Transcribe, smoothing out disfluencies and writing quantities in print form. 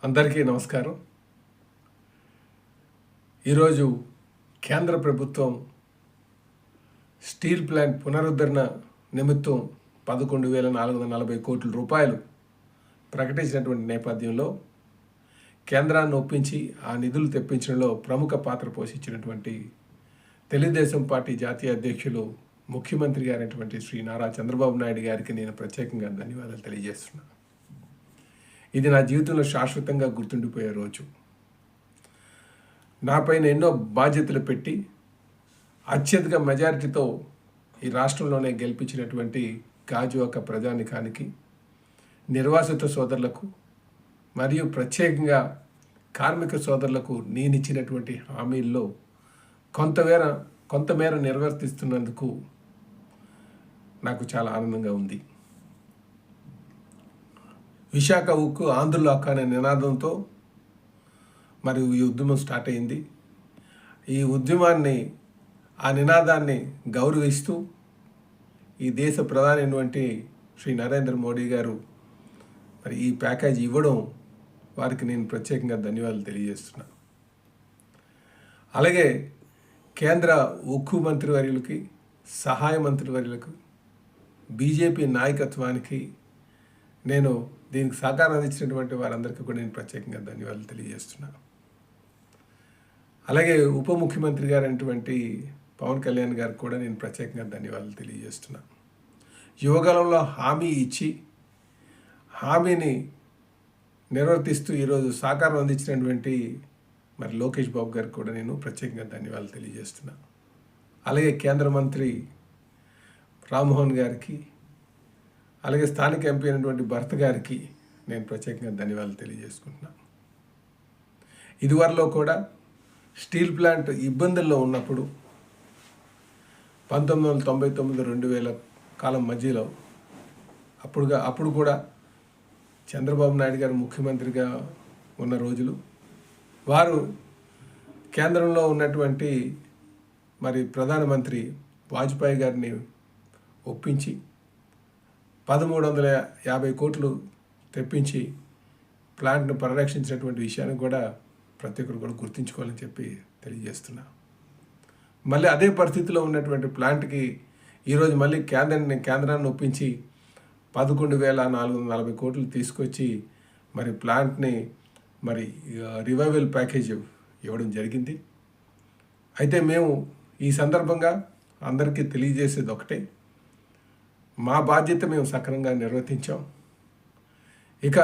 అందరికీ నమస్కారం. ఈరోజు కేంద్ర ప్రభుత్వం స్టీల్ ప్లాంట్ పునరుద్ధరణ నిమిత్తం 11,440 కోట్ల రూపాయలు ప్రకటించినటువంటి నేపథ్యంలో కేంద్రాన్ని ఒప్పించి ఆ నిధులు తెప్పించడంలో ప్రముఖ పాత్ర పోషించినటువంటి తెలుగుదేశం పార్టీ జాతీయ అధ్యక్షులు ముఖ్యమంత్రి గారైనటువంటి శ్రీ నారా చంద్రబాబు నాయుడు గారికి నేను ప్రత్యేకంగా ధన్యవాదాలు తెలియజేస్తున్నాను. ఇది నా జీవితంలో శాశ్వతంగా గుర్తుండిపోయే రోజు. నాపైన ఎన్నో బాధ్యతలు పెట్టి అత్యధిక మెజారిటీతో ఈ రాష్ట్రంలోనే గెలిపించినటువంటి గాజువాక ప్రజానికానికి, నిర్వాసిత సోదరులకు మరియు ప్రత్యేకంగా కార్మిక సోదరులకు నేనిచ్చినటువంటి హామీల్లో కొంతమేర నిర్వర్తిస్తున్నందుకు నాకు చాలా ఆనందంగా ఉంది. విశాఖ ఉక్కు ఆంధ్రుల హక్కు అనే నినాదంతో మరియు ఈ ఉద్యమం స్టార్ట్ అయింది. ఈ ఉద్యమాన్ని, ఆ నినాదాన్ని గౌరవిస్తూ ఈ దేశ ప్రధాని అయినటువంటి శ్రీ నరేంద్ర మోడీ గారు మరి ఈ ప్యాకేజీ ఇవ్వడం వారికి నేను ప్రత్యేకంగా ధన్యవాదాలు తెలియజేస్తున్నాను. అలాగే కేంద్ర ఉక్కు మంత్రివర్యులకి, సహాయ మంత్రివర్యులకు, బీజేపీ నాయకత్వానికి నేను దీనికి సహకారం అందించినటువంటి వారందరికీ కూడా నేను ప్రత్యేకంగా ధన్యవాదాలు తెలియజేస్తున్నాను. అలాగే ఉప ముఖ్యమంత్రి గారు అయినటువంటి పవన్ కళ్యాణ్ గారికి కూడా నేను ప్రత్యేకంగా ధన్యవాదాలు తెలియజేస్తున్నాను. యువకాలంలో హామీ ఇచ్చి హామీని నిర్వర్తిస్తూ ఈరోజు సహకారం అందించినటువంటి మరి లోకేష్ బాబు గారికి కూడా నేను ప్రత్యేకంగా ధన్యవాదాలు తెలియజేస్తున్నాను. అలాగే కేంద్ర మంత్రి రామ్మోహన్ గారికి, అలాగే స్థానిక ఎంపీ అయినటువంటి భరత్ గారికి నేను ప్రత్యేకంగా ధన్యవాదాలు తెలియజేసుకుంటున్నాను. ఇదివరలో కూడా స్టీల్ ప్లాంట్ ఇబ్బందుల్లో ఉన్నప్పుడు 1999-2000 కాలం మధ్యలో అప్పుడు కూడా చంద్రబాబు నాయుడు గారు ముఖ్యమంత్రిగా ఉన్న రోజులు, వారు కేంద్రంలో ఉన్నటువంటి మరి ప్రధానమంత్రి వాజ్పేయి గారిని ఒప్పించి 1,350 కోట్లు తెప్పించి ప్లాంట్ను పరిరక్షించినటువంటి విషయాన్ని కూడా ప్రతి ఒక్కరు కూడా గుర్తుంచుకోవాలని చెప్పి తెలియజేస్తున్నా. మళ్ళీ అదే పరిస్థితిలో ఉన్నటువంటి ప్లాంట్కి ఈరోజు మళ్ళీ కేంద్రాన్ని ఒప్పించి 11,440 కోట్లు తీసుకొచ్చి మరి ప్లాంట్ని మరి రివైవల్ ప్యాకేజ్ ఇవ్వడం జరిగింది. అయితే మేము ఈ సందర్భంగా అందరికీ తెలియజేసేది ఒకటే, మా బాధ్యత మేము సక్రమంగా నిర్వర్తించాం. ఇక